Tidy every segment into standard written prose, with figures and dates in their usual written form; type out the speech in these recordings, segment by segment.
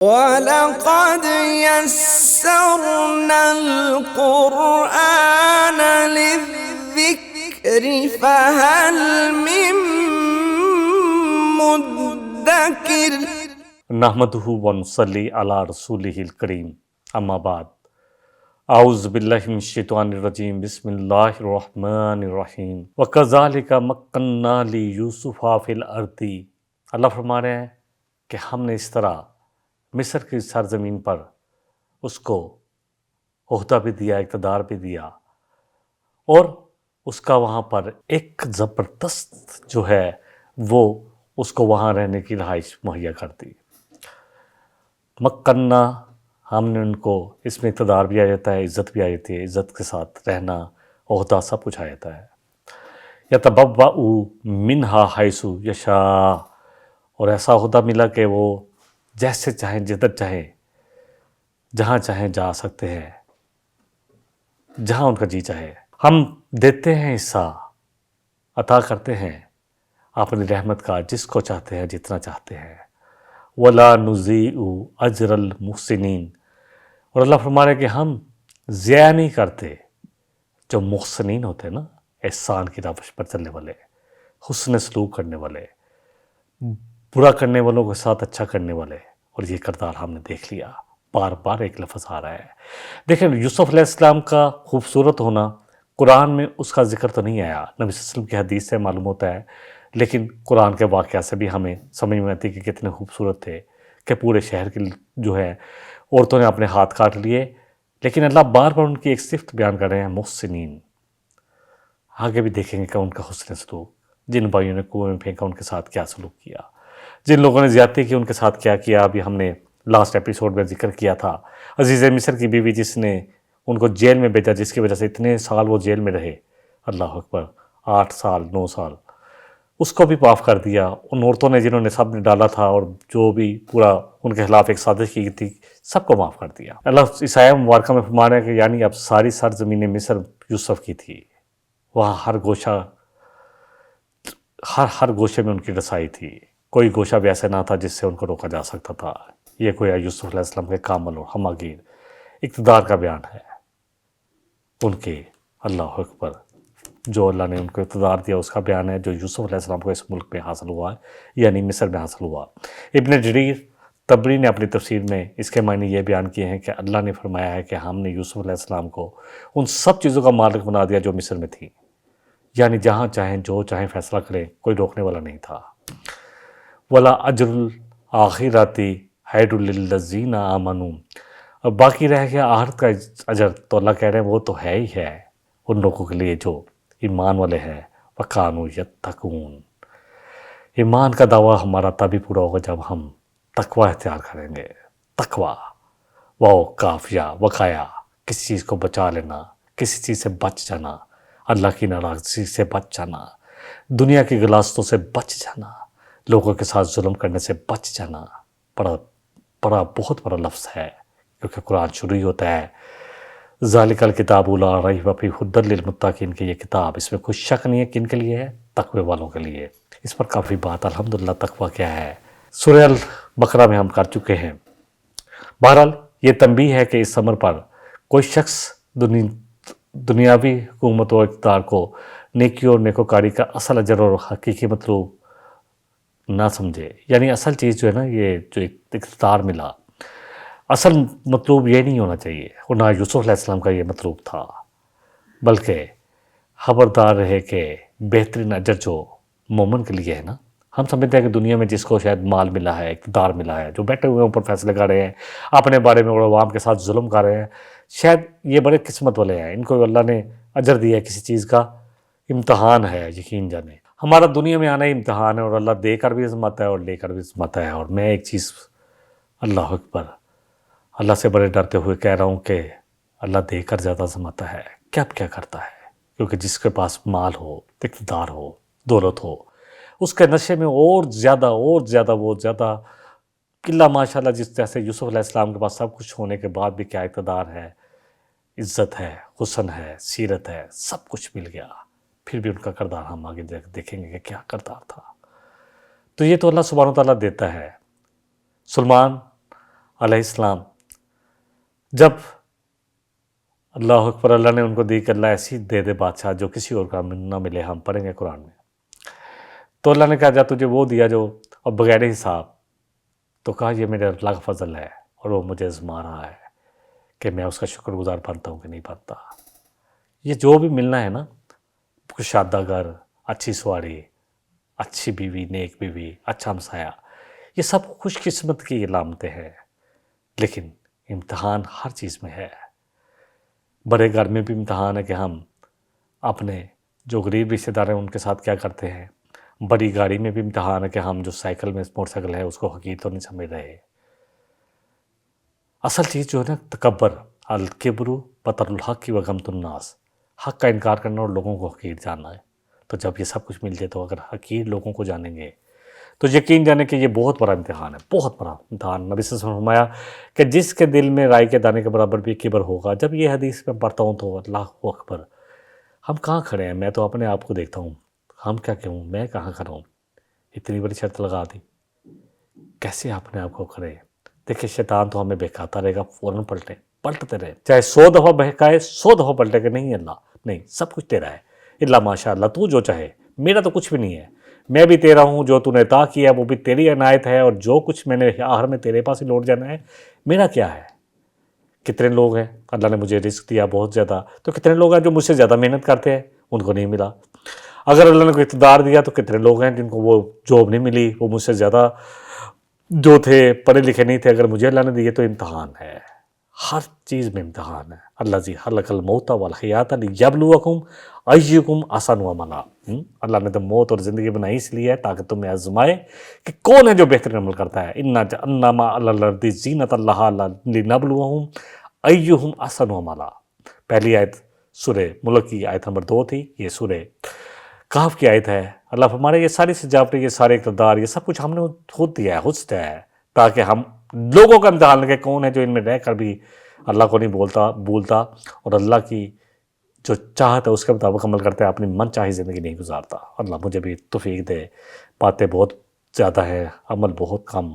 وَلَقَدْ يَسَّرْنَا الْقُرْآنَ لِلذِّكْرِ فَهَلْ مِن مُّدَّكِرٍ۔ نحمدہ ونصلی علی رسولہ الکریم، اما بعد، اعوذ باللہ من الشیطان الرجیم، بسم اللہ الرحمن الرحیم۔ وَكَذَلِكَ مَكَّنَّا لِيُوسُفَ فِي الْأَرْضِ۔ اللہ فرما رہے ہیں کہ ہم نے اس طرح مصر کی سرزمین پر اس کو عہدہ بھی دیا، اقتدار بھی دیا، اور اس کا وہاں پر ایک زبردست جو ہے وہ اس کو وہاں رہنے کی رہائش مہیا کر دی۔ مکنہ، ہم نے ان کو، اس میں اقتدار بھی آ جاتا ہے، عزت بھی آ جاتی ہے، عزت کے ساتھ رہنا، عہدہ، سب کچھ آ جاتا ہے۔ یتبوأ منہا حیث یشاء، اور ایسا عہدہ ملا کہ وہ جیسے چاہیں، جدھر چاہیں، جہاں چاہیں جا سکتے ہیں، جہاں ان کا جی چاہے۔ ہم دیتے ہیں حصہ، عطا کرتے ہیں اپنی رحمت کا جس کو چاہتے ہیں، جتنا چاہتے ہیں۔ وَلَا نُضِيعُ أَجْرَ الْمُحْسِنِينَ، اور اللہ فرما رہے ہیں کہ ہم ضائع نہیں کرتے جو محسنین ہوتے ہیں نا، احسان کی روش پر چلنے والے، حسن سلوک کرنے والے، برا کرنے والوں کے ساتھ اچھا کرنے والے، اور یہ کردار ہم نے دیکھ لیا۔ بار بار ایک لفظ آ رہا ہے۔ دیکھیں، یوسف علیہ السلام کا خوبصورت ہونا قرآن میں اس کا ذکر تو نہیں آیا، نبی صلی اللہ علیہ وسلم کی حدیث سے معلوم ہوتا ہے، لیکن قرآن کے واقعہ سے بھی ہمیں سمجھ میں آتی کہ کتنے خوبصورت تھے، کہ پورے شہر کے جو ہے عورتوں نے اپنے ہاتھ کاٹ لیے، لیکن اللہ بار بار ان کی ایک صفت بیان کر رہے ہیں، محسنین۔ آگے بھی دیکھیں گے کہ ان کا حسن سلوک، جن بھائیوں نے کنویں میں پھینکا ان کے ساتھ کیا سلوک کیا، جن لوگوں نے زیادتی کی ان کے ساتھ کیا کیا۔ ابھی ہم نے لاسٹ ایپیسوڈ میں ذکر کیا تھا، عزیز مصر کی بیوی جس نے ان کو جیل میں بھیجا، جس کی وجہ سے اتنے سال وہ جیل میں رہے، اللہ اکبر، 8 سال 9 سال، اس کو بھی معاف کر دیا۔ ان عورتوں نے جنہوں نے سب نے ڈالا تھا اور جو بھی پورا ان کے خلاف ایک سازش کی تھی، سب کو معاف کر دیا۔ اللہ اس آیہ مبارکہ میں فرما رہا ہے کہ یعنی اب ساری سرزمین مصر یوسف کی تھی، وہاں ہر گوشہ، ہر گوشے میں ان کی رسائی تھی، کوئی گوشہ بھی ایسا نہ تھا جس سے ان کو روکا جا سکتا تھا۔ یہ گویا یوسف علیہ السلام کے کامل اور ہمہ گیر اقتدار کا بیان ہے، ان کے، اللہ اکبر، جو اللہ نے ان کو اقتدار دیا اس کا بیان ہے، جو یوسف علیہ السلام کو اس ملک میں حاصل ہوا ہے، یعنی مصر میں حاصل ہوا۔ ابن جریر طبری نے اپنی تفسیر میں اس کے معنی یہ بیان کیے ہیں کہ اللہ نے فرمایا ہے کہ ہم نے یوسف علیہ السلام کو ان سب چیزوں کا مالک بنا دیا جو مصر میں تھی، یعنی جہاں چاہیں جو چاہیں فیصلہ کریں، کوئی روکنے والا نہیں تھا۔ وَلَا أَجْرُ الْآخِرَةِ خَيْرٌ لِّلَّذِينَ آمَنُوا، اور باقی رہ گیا آخرت کا اجر، تو اللہ کہہ رہے ہیں وہ تو ہے ہی ہے ان لوگوں کے لیے جو ایمان والے ہیں۔ وَكَانُوا يَتَّقُونَ، ایمان کا دعویٰ ہمارا تبھی پورا ہوگا جب ہم تقوی اختیار کریں گے۔ تقوی، واو کافیہ، وقایا، کسی چیز کو بچا لینا، کسی چیز سے بچ جانا، اللہ کی ناراضگی سے بچ جانا، دنیا کی غلاظتوں سے بچ جانا، لوگوں کے ساتھ ظلم کرنے سے بچ جانا۔ بہت بڑا لفظ ہے، کیونکہ قرآن شروع ہی ہوتا ہے ذالک الکتاب لا ریب فیہ ھدی للمتقین، کہ یہ کتاب، اس میں کوئی شک نہیں ہے، کن کے لیے ہے؟ تقوی والوں کے لیے۔ اس پر کافی بات الحمدللہ تقوی کیا ہے سورہ البقرہ میں ہم کر چکے ہیں۔ بہرحال یہ تنبیہ ہے کہ اس امر پر کوئی شخص دنیاوی حکومت و اقتدار کو نیکی اور نیکوکاری کا اصل اجر اور حقیقی مطلوب نہ سمجھے، یعنی اصل چیز جو ہے نا، یہ جو اقتدار ملا، اصل مطلوب یہ نہیں ہونا چاہیے، اور نہ یوسف علیہ السلام کا یہ مطلوب تھا، بلکہ خبردار رہے کہ بہترین اجر جو مومن کے لیے ہے نا، ہم سمجھتے ہیں کہ دنیا میں جس کو شاید مال ملا ہے، اقتدار ملا ہے، جو بیٹھے ہوئے اوپر فیصلے کر رہے ہیں اپنے بارے میں اور عوام کے ساتھ ظلم کر رہے ہیں، شاید یہ بڑے قسمت والے ہیں، ان کو اللہ نے اجر دیا ہے کسی چیز کا، امتحان ہے، یقین جانے۔ ہمارا دنیا میں آنا ہی امتحان ہے، اور اللہ دے کر بھی آزماتا ہے اور لے کر بھی آزماتا ہے۔ اور میں ایک چیز، اللہ اکبر، اللہ سے بڑے ڈرتے ہوئے کہہ رہا ہوں کہ اللہ دے کر زیادہ آزماتا ہے، کیا کرتا ہے، کیونکہ جس کے پاس مال ہو، اقتدار ہو، دولت ہو، اس کے نشے میں اور زیادہ قلہ ماشاءاللہ، جس جیسے یوسف علیہ السلام کے پاس سب کچھ ہونے کے بعد بھی کیا اقتدار ہے، عزت ہے، حسن ہے، سیرت ہے، سب کچھ مل گیا، پھر بھی ان کا کردار ہم آگے دیکھیں گے کہ کیا کردار تھا۔ تو یہ تو اللہ سبحانہ و تعالیٰ دیتا ہے۔ سلمان علیہ السلام جب اللہ اکبر اللہ نے ان کو دی کہ اللہ ایسی دے دے بادشاہ جو کسی اور کا نہ ملے، ہم پڑھیں گے قرآن میں، تو اللہ نے کہا جا تجھے وہ دیا جو اب بغیر حساب، تو کہا یہ میرے اللہ کا فضل ہے اور وہ مجھے آزما رہا ہے کہ میں اس کا شکر گزار بنتا ہوں کہ نہیں بنتا۔ یہ جو بھی ملنا ہے نا، کشادہ گھر، اچھی سواری، اچھی بیوی، نیک بیوی، اچھا ہمسایہ، یہ سب خوش قسمت کی علامتیں ہیں، لیکن امتحان ہر چیز میں ہے۔ بڑے گھر میں بھی امتحان ہے کہ ہم اپنے جو غریب رشتہ دار ہیں ان کے ساتھ کیا کرتے ہیں، بڑی گاڑی میں بھی امتحان ہے کہ ہم جو سائیکل میں موٹر سائیکل ہے اس کو حقیر تو نہیں سمجھ رہے۔ اصل چیز جو ہے نا تکبر، الکبر بطر الحق و غمط الناس، حق کا انکار کرنا اور لوگوں کو حقیر جاننا ہے۔ تو جب یہ سب کچھ مل جائے تو اگر حقیر لوگوں کو جانیں گے تو یقین جانے کہ یہ بہت بڑا امتحان ہے، بہت بڑا امتحان۔ نبی صلی اللہ علیہ وسلم نے فرمایا کہ جس کے دل میں رائے کے دانے کے برابر بھی کبر ہوگا۔ جب یہ حدیث میں پڑھتا ہوں تو اللہ اکبر، ہم کہاں کھڑے ہیں؟ میں تو اپنے آپ کو دیکھتا ہوں، ہم کیا کہوں، میں کہاں کھڑا ہوں؟ اتنی بڑی شرط لگا دی، کیسے اپنے آپ کو کھڑے؟ دیکھیں شیطان تو ہمیں بہکاتا رہے گا، فوراً پلٹتے رہے، چاہے 100 دفعہ بہکائے 100 دفعہ پلٹے کہ نہیں اللہ، نہیں، سب کچھ تیرا ہے، اللہ ماشاء اللہ، تو جو چاہے، میرا تو کچھ بھی نہیں ہے، میں بھی تیرا ہوں، جو تو نے عطا کیا وہ بھی تیری عنایت ہے، اور جو کچھ میں نے آخر میں تیرے پاس ہی لوٹ جانا ہے، میرا کیا ہے؟ کتنے لوگ ہیں اللہ نے مجھے رزق دیا بہت زیادہ، تو کتنے لوگ ہیں جو مجھ سے زیادہ محنت کرتے ہیں، ان کو نہیں ملا۔ اگر اللہ نے کوئی اقتدار دیا تو کتنے لوگ ہیں جن کو وہ جاب نہیں ملی، وہ مجھ سے زیادہ جو تھے پڑھے لکھے نہیں تھے، اگر مجھے اللہ نے دیے تو امتحان ہے، ہر چیز میں امتحان ہے۔ اللہ زی خلق الموت والحیات لیبلوکم ایکم احسن عملا، اللہ نے تو موت اور زندگی بنائی اس لیے ہے تاکہ تمہیں آزمائے کہ کون ہے جو بہترین عمل کرتا ہے۔ انا جعلنا ما علی الارض زینۃ لہا لنبلوہم ایہم احسن عملا۔ پہلی آیت سورہ ملک کی آیت نمبر 2 تھی، یہ سورہ کہف کی آیت ہے۔ اللہ فرما رہے ہیں یہ ساری سجاوٹیں، یہ سارے اقتدار، یہ سب کچھ ہم نے خود دیا ہے، خود سے ہے، تاکہ ہم لوگوں کا امتحان لیں کون ہے جو ان میں رہ کر بھی اللہ کو نہیں بولتا اور اللہ کی جو چاہت ہے اس کے مطابق عمل کرتا ہے، اپنی من چاہی زندگی نہیں گزارتا۔ اللہ مجھے بھی توفیق دے، باتیں بہت زیادہ ہیں، عمل بہت کم۔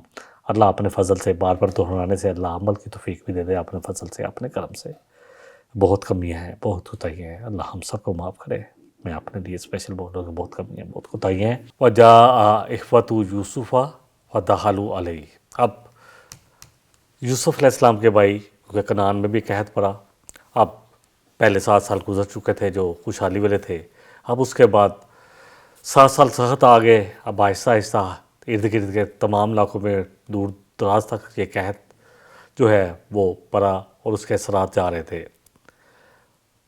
اللہ اپنے فضل سے بار بار دہرانے سے اللہ عمل کی توفیق بھی دے دے، اپنے فضل سے، اپنے کرم سے۔ بہت کمیاں ہیں، بہت کوتاہیاں ہیں، اللہ ہم سب کو معاف کرے۔ میں اپنے لیے اسپیشل بول رہا ہوں کہ بہت کمیاں ہیں، بہت کوتاہیاں ہیں۔ وَجَاءَ إِخْوَةُ يُوسُفَ فَدَخَلُوا عَلَيْهِ۔ اب یوسف علیہ السلام کے بھائی کیونکہ کنعان میں بھی قحط پڑا، اب پہلے 7 سال گزر چکے تھے جو خوشحالی والے تھے، اب اس کے بعد 7 سال سخت آ گئے، اب آہستہ آہستہ ارد گرد کے تمام علاقوں میں دور دراز تک یہ قحط جو ہے وہ پڑا اور اس کے اثرات جا رہے تھے۔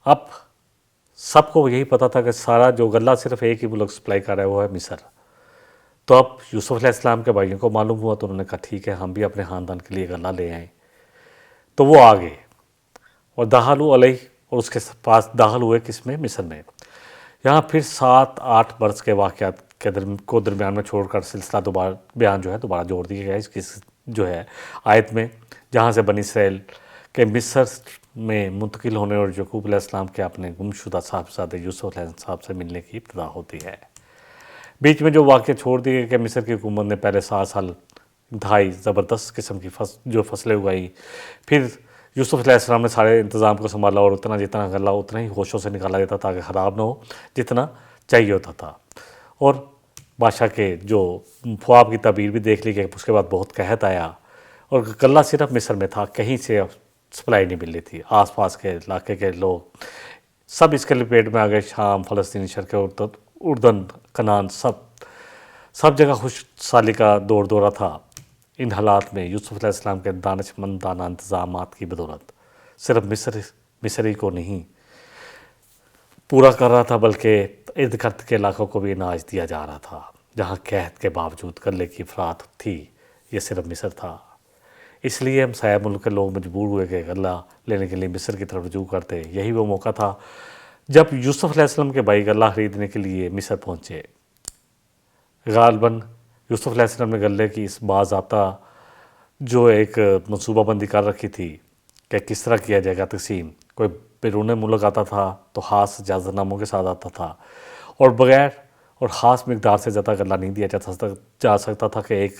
اب سب کو یہی پتہ تھا کہ سارا جو غلہ صرف ایک ہی ملک سپلائی کر رہا ہے وہ ہے مصر۔ تو اب یوسف علیہ السلام کے بھائیوں کو معلوم ہوا تو انہوں نے کہا ٹھیک ہے ہم بھی اپنے خاندان کے لیے غلہ لے آئیں، تو وہ آ گئے اور دخلوا علیہ، اور اس کے پاس داخل ہوئے کس میں؟ مصر میں۔ یہاں پھر 7-8 برس کے واقعات کو درمیان میں چھوڑ کر سلسلہ دوبارہ بیان جو ہے دوبارہ جوڑ دیا گیا اس کی جو ہے آیت میں، جہاں سے بنی اسرائیل کے مصر میں منتقل ہونے اور یعقوب علیہ السلام کے اپنے گم شدہ صاحبزادہ یوسف علیہ السلام سے ملنے کی ابتدا ہوتی ہے۔ بیچ میں جو واقعہ چھوڑ دیے کہ مصر کی حکومت نے پہلے 7 سال انتہائی زبردست قسم کی جو فصلیں اگائی، پھر یوسف علیہ السلام نے سارے انتظام کو سنبھالا اور جتنا غلہ اتنا ہی ہوشوں سے نکالا جاتا تاکہ خراب نہ ہو، جتنا چاہیے ہوتا تھا۔ اور بادشاہ کے جو خواب کی تعبیر بھی دیکھ لی کہ اس کے بعد بہت قحط آیا اور غلہ صرف مصر میں تھا، کہیں سے سپلائی نہیں مل رہی تھی، آس پاس کے علاقے کے لوگ سب اس کے لپیٹ میں آ گئے، شام، فلسطین، شرق اردن، کنعان، سب جگہ خوش سالی کا دورہ تھا۔ ان حالات میں یوسف علیہ السلام کے دانشمندانہ انتظامات کی بدولت صرف مصری کو نہیں پورا کر رہا تھا بلکہ ارد گرد کے علاقوں کو بھی اناج دیا جا رہا تھا۔ جہاں قحط کے باوجود غلے کی افراط تھی، یہ صرف مصر تھا۔ اس لیے ہم سایہ ملک کے لوگ مجبور ہوئے کہ غلہ لینے کے لیے مصر کی طرف رجوع کرتے۔ یہی وہ موقع تھا جب یوسف علیہ السلام کے بھائی غلہ خریدنے کے لیے مصر پہنچے۔ غالباً یوسف علیہ السلام نے غلے کی اس باضابطہ جو ایک منصوبہ بندی کر رکھی تھی کہ کس طرح کیا جائے گا تقسیم، کوئی بیرون ملک آتا تھا تو خاص اجازت ناموں کے ساتھ آتا تھا اور بغیر اور خاص مقدار سے زیادہ غلہ نہیں دیا جا سکتا تھا کہ ایک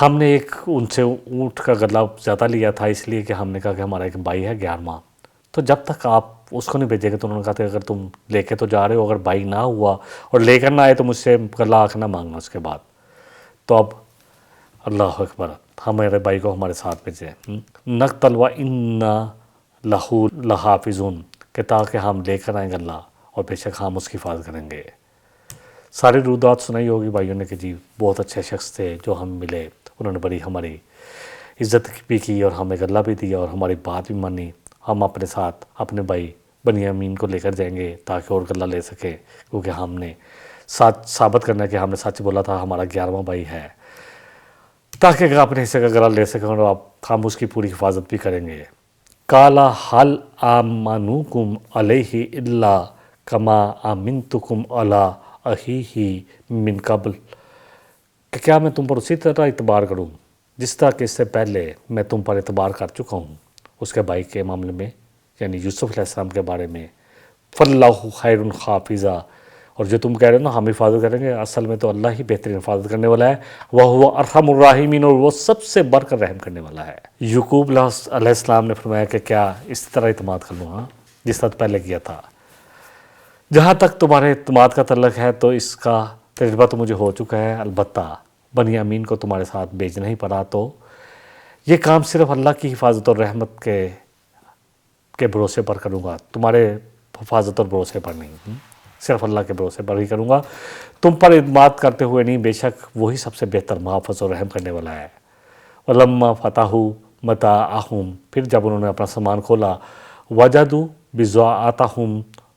ہم نے ایک ان سے اونٹ کا گلا زیادہ لیا تھا اس لیے کہ ہم نے کہا کہ ہمارا ایک بھائی ہے 11واں، تو جب تک آپ اس کو نہیں بھیجیں گے، تو انہوں نے کہا تھا اگر تم لے کے تو جا رہے ہو، اگر بھائی نہ ہوا اور لے کر نہ آئے تو مجھ سے گلا آنکھ نہ مانگنا اس کے بعد۔ تو اب اللہ اکبر، ہمارے بھائی کو ہمارے ساتھ بھیجیں، نقتل و انا لہو لحافظون، کہ تاکہ ہم لے کر آئیں گلا اور بے شک ہم اس کی حفاظت کریں گے۔ ساری رودات سنائی ہوگی بھائیوں نے کہ جی بہت اچھے شخص تھے جو ہم ملے، انہوں نے بڑی ہماری عزت بھی کی اور ہمیں گلہ بھی دیا اور ہماری بات بھی مانی۔ ہم اپنے ساتھ اپنے بھائی بنیامین کو لے کر جائیں گے تاکہ اور گلہ لے سکے، کیونکہ ہم نے ساتھ ثابت کرنا ہے کہ ہم نے سچ بولا تھا، ہمارا 11واں بھائی ہے، تاکہ اگر اپنے حصے کا گلہ لے سکیں اور ہم اس کی پوری حفاظت بھی کریں گے۔ کالا حل آمنوکم علیہ الا کما آمنتکم علی اخیہ من قبل، کہ کیا میں تم پر اسی طرح اعتبار کروں جس طرح کہ اس سے پہلے میں تم پر اعتبار کر چکا ہوں اس کے بھائی کے معاملے میں، یعنی یوسف علیہ السلام کے بارے میں۔ فاللہ خیر حافظہ، اور جو تم کہہ رہے ہو نا ہم حفاظت کریں گے، اصل میں تو اللہ ہی بہترین حفاظت کرنے والا ہے، وَهُوَ ارحم الراحمین، اور وہ سب سے بڑھ کر رحم کرنے والا ہے۔ یعقوب علیہ السلام نے فرمایا کہ کیا اس طرح اعتماد کر لوں، ہاں جس طرح پہلے کیا تھا۔ جہاں تک تمہارے اعتماد کا تعلق ہے تو اس کا تجربہ تو مجھے ہو چکا ہے، البتہ بنیامین کو تمہارے ساتھ بھیجنا ہی پڑا، تو یہ کام صرف اللہ کی حفاظت اور رحمت کے بھروسے پر کروں گا، تمہارے حفاظت اور بھروسے پر نہیں، صرف اللہ کے بھروسے پر ہی کروں گا، تم پر اعتماد کرتے ہوئے نہیں، بے شک وہی سب سے بہتر محافظ اور رحم کرنے والا ہے۔ وَلَمَّا فَتَحُوا مَتَاعَهُمْ، پھر جب انہوں نے اپنا سامان کھولا، وَجَدُوا بِضَاعَتَهُمْ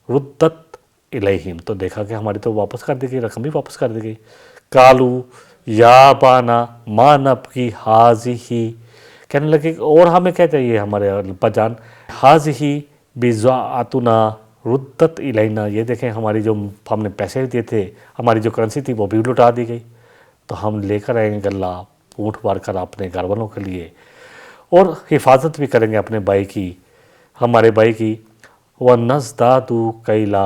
رُدَّتْ الیہم، تو دیکھا کہ ہماری تو واپس کر دی گئی، رقم بھی واپس کر دی گئی۔ قالوا یا بانا ما نبغی ھذہ، کہنے لگے اور ہمیں کیا چاہیے ہمارے ابا جان، ھذہ بضاعتنا ردت الینا، یہ دیکھیں ہماری جو ہم نے پیسے دیے تھے، ہماری جو کرنسی تھی وہ بھی لٹا دی گئی، تو ہم لے کر آئیں گے گلہ اونٹ بھر کر اپنے گھر والوں کے لیے، اور حفاظت بھی کریں گے اپنے بھائی کی، ہمارے بھائی کی۔ وَنَزْدَادُ كَيْلَ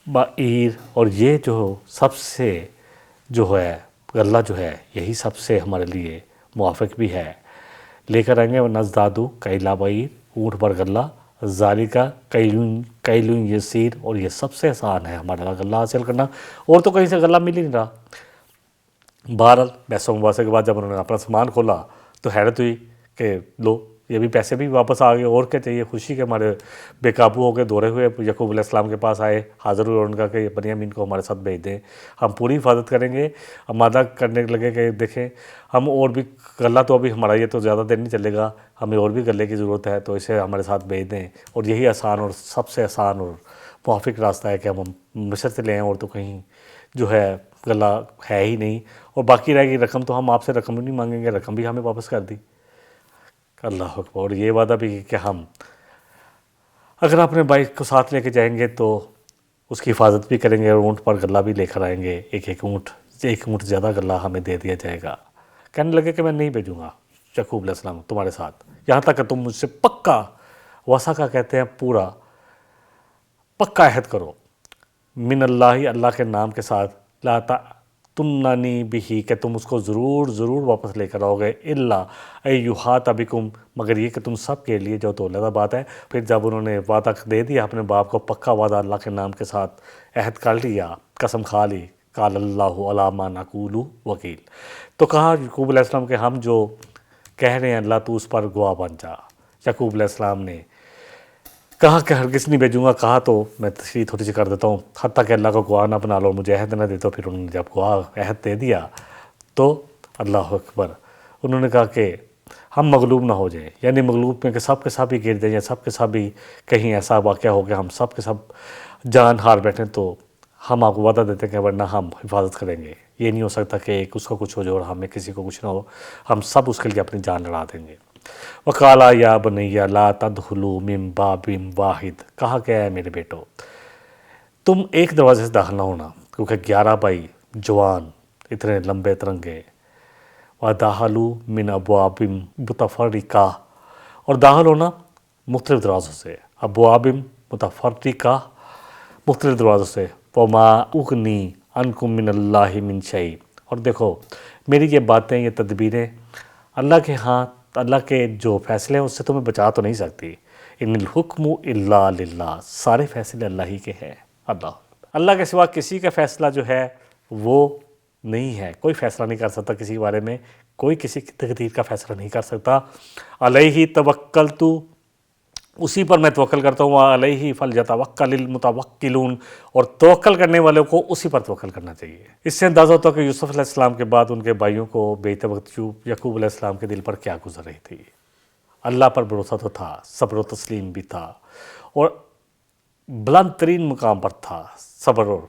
بَعِيرٍ، اور یہ جو سب سے جو ہے غلہ جو ہے یہی سب سے ہمارے لیے موافق بھی ہے، لے کر آئیں گے۔ وَنَزْدَادُ كَيْلَ بَعِيرٍ، اونٹ پر غلہ، ذَلِكَ كَيْلٌ يَسِيرٌ، اور یہ سب سے آسان ہے ہمارا غلہ حاصل کرنا، اور تو کہیں سے غلہ مل ہی نہیں رہا۔ بہرحال بحث و مباحثے کے بعد جب انہوں نے اپنا سامان کھولا تو حیرت ہوئی کہ لو یہ بھی پیسے بھی واپس آ گئے، اور کیا چاہیے، خوشی کے ہمارے بے قابو ہو کے دورے ہوئے یعقوب علیہ السلام کے پاس آئے، حاضر ہوئے، اور ان کا کہ بنیامین کو ہمارے ساتھ بھیج دیں، ہم پوری حفاظت کریں گے۔ آمادہ کرنے لگے کہ دیکھیں ہم اور بھی غلہ تو ابھی ہمارا یہ تو زیادہ دیر نہیں چلے گا، ہمیں اور بھی غلے کی ضرورت ہے، تو اسے ہمارے ساتھ بھیج دیں، اور یہی آسان اور سب سے آسان اور موافق راستہ ہے کہ ہم مصر سے لے آئیں، اور تو کہیں جو ہے غلہ ہے ہی نہیں، اور باقی رہ گئی رقم تو ہم آپ سے رقم بھی نہیں مانگیں گے، رقم بھی ہمیں واپس کر دی۔ اللہ اکبر، اور یہ وعدہ بھی کہ ہم اگر اپنے بھائی کو ساتھ لے کے جائیں گے تو اس کی حفاظت بھی کریں گے، اور اونٹ پر غلہ بھی لے کر آئیں گے، ایک اونٹ زیادہ غلہ ہمیں دے دیا جائے گا۔ کہنے لگے کہ میں نہیں بھیجوں گا یعقوب علیہ السلام تمہارے ساتھ، یہاں تک کہ تم مجھ سے پکا وثاقہ کہتے ہیں پورا پکا عہد کرو، من اللہ، اللہ کے نام کے ساتھ، لا تننی بہ، کہ تم اس کو ضرور واپس لے کر آؤ گے، الا ایحاط بکم، مگر یہ کہ تم سب کے لیے جو تو علیحدہ بات ہے۔ پھر جب انہوں نے وعدہ دے دیا اپنے باپ کو، پکا وعدہ اللہ کے نام کے ساتھ عہد کر لیا، قسم کھا لی، قال اللہ علی ما نقول وکیل، تو کہا یعقوب علیہ السلام کہ ہم جو کہہ رہے ہیں اللہ تو اس پر گواہ بن جا۔ یعقوب علیہ السلام نے کہا کہ ہرگز نہیں بھیجوں گا، کہا تو میں تشریح تھوڑی سی کر دیتا ہوں، حتیٰ کہ اللہ کو گواہ نہ بنا لو، مجھے عہد نہ دے، تو پھر انہوں نے جب گواہ عہد دے دیا تو اللہ اکبر، انہوں نے کہا کہ ہم مغلوب نہ ہو جائیں، یعنی مغلوب میں کہ سب کے سب ہی گر جائیں، یا سب کے سب ہی کہیں ایسا واقعہ ہو گیا ہم سب کے سب جان ہار بیٹھیں، تو ہم آپ کو وعدہ دیتے ہیں کہ ورنہ ہم حفاظت کریں گے، یہ نہیں ہو سکتا کہ ایک اس کو کچھ ہو جائے اور ہمیں کسی کو کچھ نہ ہو، ہم سب اس کے لیے اپنی جان لڑا دیں گے۔ وقالا یا بنیا لا تدخلوا من باب واحد، کہا کہ ہے میرے بیٹو تم ایک دروازے سے داخل نہ ہونا، کیونکہ 11 بھائی جوان اتنے لمبے ترنگے، وَدَخَلُوا مِنْ أَبْوَابٍ مُتَفَرِّقَةٍ، اور داخل ہونا مختلف دروازوں سے، ابواب متفرقہ، مختلف دروازوں سے، وَمَا أُغْنِي عَنْكُم مِّنَ اللَّهِ مِنْ شَيْءٍ، اور دیکھو میری یہ باتیں، یہ تدبیریں اللہ کے ہاں، اللہ کے جو فیصلے ہیں اس سے تمہیں بچا تو نہیں سکتی. ان الحکم الا للہ، سارے فیصلے اللہ ہی کے ہیں. اللہ کے سوا کسی کا فیصلہ جو ہے وہ نہیں ہے. کوئی فیصلہ نہیں کر سکتا کسی کے بارے میں، کوئی کسی کی تقدیر کا فیصلہ نہیں کر سکتا. علیہ توکلت، اسی پر میں توکل کرتا ہوں. علیہ فلیتوکل المتوکلون، اور توکل کرنے والوں کو اسی پر توکل کرنا چاہیے. اس سے اندازہ ہوتا ہے کہ یوسف علیہ السلام کے بعد ان کے بھائیوں کو بیچتے وقت یعقوب علیہ السلام کے دل پر کیا گزر رہی تھی. اللہ پر بھروسہ تو تھا، صبر و تسلیم بھی تھا، اور بلند ترین مقام پر تھا صبر. اور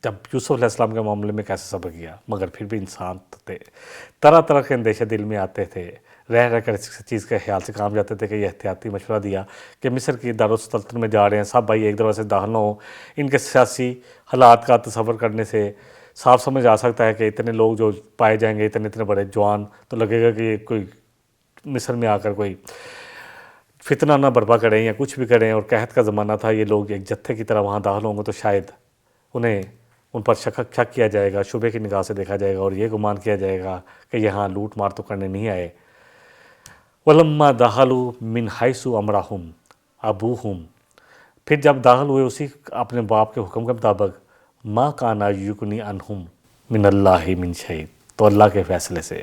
جب یوسف علیہ السلام کے معاملے میں کیسے صبر کیا، مگر پھر بھی انسان تھے، طرح طرح کے اندیشے دل میں آتے تھے. رہ کر اس چیز کے خیال سے کام جاتے تھے کہ یہ احتیاطی مشورہ دیا کہ مصر کی دارالسلطنت میں جا رہے ہیں، سب بھائی ایک دروازے سے داخل نہ ہوں. ان کے سیاسی حالات کا تصور کرنے سے صاف سمجھ آ سکتا ہے کہ اتنے لوگ جو پائے جائیں گے، اتنے بڑے جوان، تو لگے گا کہ یہ کوئی مصر میں آ کر کوئی فتنہ نہ برپا کریں یا کچھ بھی کریں. اور قحط کا زمانہ تھا، یہ لوگ ایک جتھے کی طرح وہاں داخل ہوں گے تو شاید ان پر شک کیا جائے گا، شبے کی نگاہ سے دیکھا جائے گا، اور یہ گمان کیا جائے گا کہ یہاں لوٹ مار تو کرنے نہیں آئے. وَلَمَّا دَخَلُوا مِنْ حَيْثُ أَمَرَهُمْ أَبُوهُمْ، پھر جب داخل ہوئے اسی اپنے باپ کے حکم کے مطابق، مَا كَانَ يُغْنِي عَنْهُمْ مِنَ اللَّهِ مِنْ شَيْءٍ، تو اللہ کے فیصلے سے،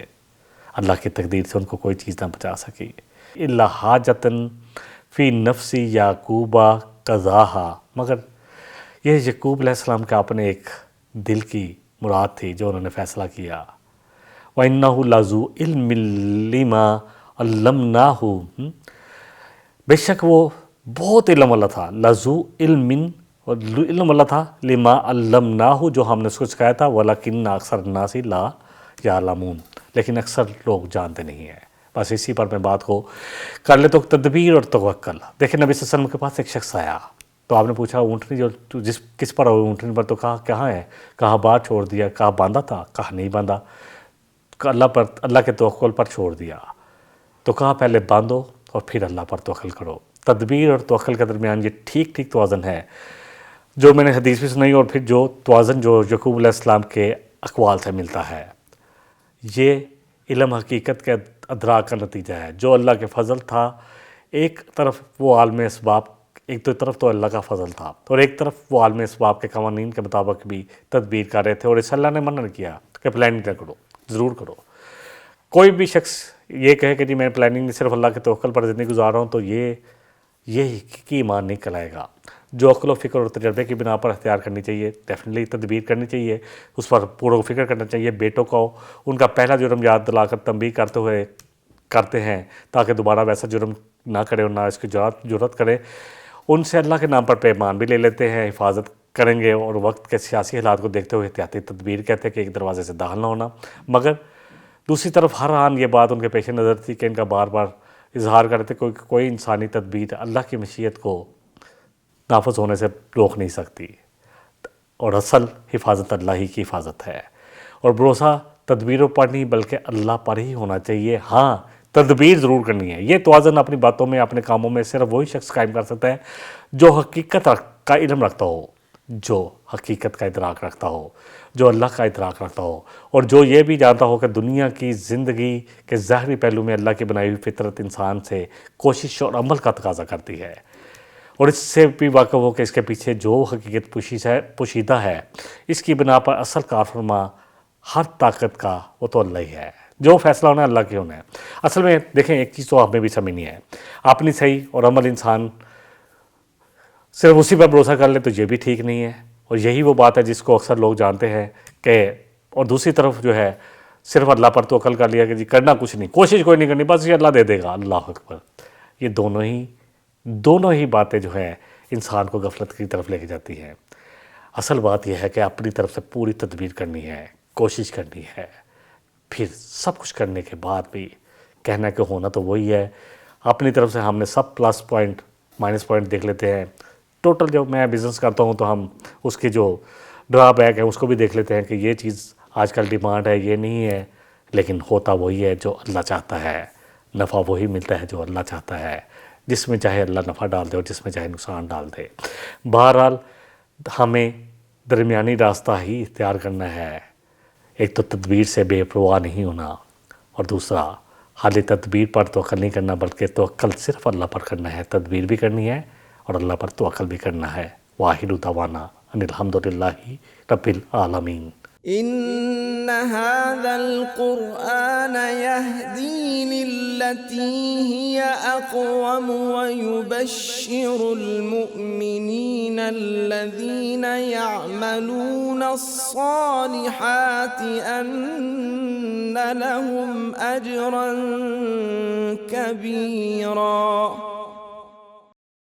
اللہ کی تقدیر سے ان کو کوئی چیز نہ بچا سکی. إِلَّا حَاجَةً فِي نَفْسِ يَعْقُوبَ قَضَاهَا، مگر یہ یعقوب علیہ السلام کا اپنے ایک دل کی مراد تھی جو انہوں نے فیصلہ کیا. وَإِنَّهُ لَذُو عِلْمٍ لِمَا عَلَّمْنَاهُ، بے شک وہ بہت علم والا تھا. لَذُو عِلْمٍ، اور علم والا تھا، لِمَا عَلَّمْنَاهُ، جو ہم نے اس کو سکھایا تھا. وَلَكِنَّ أَكْثَرَ النَّاسِ لَا يَعْلَمُونَ، لیکن اکثر لوگ جانتے نہیں ہیں. بس اسی پر میں بات کو کر لے تو تدبیر اور توکل. دیکھیں نبی صلی اللہ علیہ وسلم کے پاس ایک شخص آیا تو آپ نے پوچھا اونٹنی جو کس پر ہوئی اونٹنی پر، تو کہا کہاں ہے، کہا باہر چھوڑ دیا، کہا باندھا تھا، کہا نہیں باندھا، اللہ کے توکل پر چھوڑ دیا. تو کہا پہلے باندھو اور پھر اللہ پر توکل کرو. تدبیر اور توکل کے درمیان یہ ٹھیک توازن ہے جو میں نے حدیث بھی سنائی، اور پھر جو توازن جو یعقوب علیہ السلام کے اقوال سے ملتا ہے. یہ علم حقیقت کے ادراک کا نتیجہ ہے. جو اللہ کے فضل تھا، ایک طرف وہ عالم اسباب، ایک طرف تو اللہ کا فضل تھا، اور ایک طرف وہ عالم اسباب کے قوانین کے مطابق بھی تدبیر کر رہے تھے. اور اس اللہ نے منع کیا کہ پلاننگ نہ کرو، ضرور کرو. کوئی بھی شخص یہ کہے کہ جی میں پلاننگ نہیں، صرف اللہ کے توکل پر زندگی گزار رہا ہوں، تو یہ حقیقی ایمان نہیں کہلائے گا. جو عقل و فکر اور تجربے کی بنا پر اختیار کرنی چاہیے، ڈیفینیٹلی تدبیر کرنی چاہیے، اس پر پورا فکر کرنا چاہیے. بیٹوں کو ان کا پہلا جرم یاد دلا کر تنبیہ کرتے ہیں تاکہ دوبارہ ویسا جرم نہ کرے اور نہ اس کی جرات کرے. ان سے اللہ کے نام پر پیمان بھی لے لیتے ہیں، حفاظت کریں گے، اور وقت کے سیاسی حالات کو دیکھتے ہوئے احتیاطی تدبیر کہتے ہیں کہ ایک دروازے سے داخل نہ ہونا. مگر دوسری طرف ہر آن یہ بات ان کے پیش نظر تھی کہ ان کا بار بار اظہار کرتے کوئی انسانی تدبیر اللہ کی مشیت کو نافذ ہونے سے روک نہیں سکتی، اور اصل حفاظت اللہ ہی کی حفاظت ہے. اور بھروسہ تدبیروں پر نہیں بلکہ اللہ پر ہی ہونا چاہیے. ہاں تدبیر ضرور کرنی ہے. یہ توازن اپنی باتوں میں، اپنے کاموں میں صرف وہی شخص قائم کر سکتا ہے جو حقیقت کا علم رکھتا ہو، جو حقیقت کا ادراک رکھتا ہو، جو اللہ کا ادراک رکھتا ہو، اور جو یہ بھی جانتا ہو کہ دنیا کی زندگی کے ظاہری پہلو میں اللہ کی بنائی ہوئی فطرت انسان سے کوشش اور عمل کا تقاضا کرتی ہے، اور اس سے بھی واقف ہو کہ اس کے پیچھے جو حقیقت پوشیدہ ہے، اس کی بنا پر اصل کار فرما ہر طاقت کا وہ تو اللہ ہی ہے. جو فیصلہ ہونا ہے اللہ کے ہونا ہے. اصل میں دیکھیں ایک چیز تو ہمیں بھی سمجھنی ہے، اپنی صحیح اور عمل انسان صرف اسی پر بھروسہ کر لے تو یہ بھی ٹھیک نہیں ہے. اور یہی وہ بات ہے جس کو اکثر لوگ جانتے ہیں کہ، اور دوسری طرف جو ہے صرف اللہ پر توکل کر لیا کہ جی کرنا کچھ نہیں، کوشش کوئی نہیں کرنی، بس یہ اللہ دے دے گا. اللہ اکبر. یہ دونوں ہی باتیں جو ہیں انسان کو غفلت کی طرف لے کے جاتی ہیں. اصل بات یہ ہے کہ اپنی طرف سے پوری تدبیر کرنی ہے، کوشش کرنی ہے، پھر سب کچھ کرنے کے بعد بھی کہنا کہ ہونا تو وہی ہے. اپنی طرف سے ہم نے سب پلس پوائنٹ مائنس پوائنٹ دیکھ لیتے ہیں. ٹوٹل جب میں بزنس کرتا ہوں تو ہم اس کی جو ڈرا بیک ہے اس کو بھی دیکھ لیتے ہیں کہ یہ چیز آج کل ڈیمانڈ ہے، یہ نہیں ہے، لیکن ہوتا وہی ہے جو اللہ چاہتا ہے. نفع وہی ملتا ہے جو اللہ چاہتا ہے، جس میں چاہے اللہ نفع ڈال دے اور جس میں چاہے نقصان ڈال دے. بہرحال ہمیں درمیانی راستہ ہی اختیار کرنا ہے. ایک تو تدبیر سے بے پرواہ نہیں ہونا، اور دوسرا حال تدبیر پر توکل نہیں کرنا بلکہ توکل صرف اللہ پر کرنا ہے، تدبیر بھی کرنی ہے اور اللہ پر توکل بھی کرنا ہے۔ واحد دعوانا ان الحمدللہ رب العالمین۔ إن هذا القرآن يهدي للتي هي أقوم ويبشر المؤمنين الذين يعملون الصالحات أن لهم أجرا كبيرا۔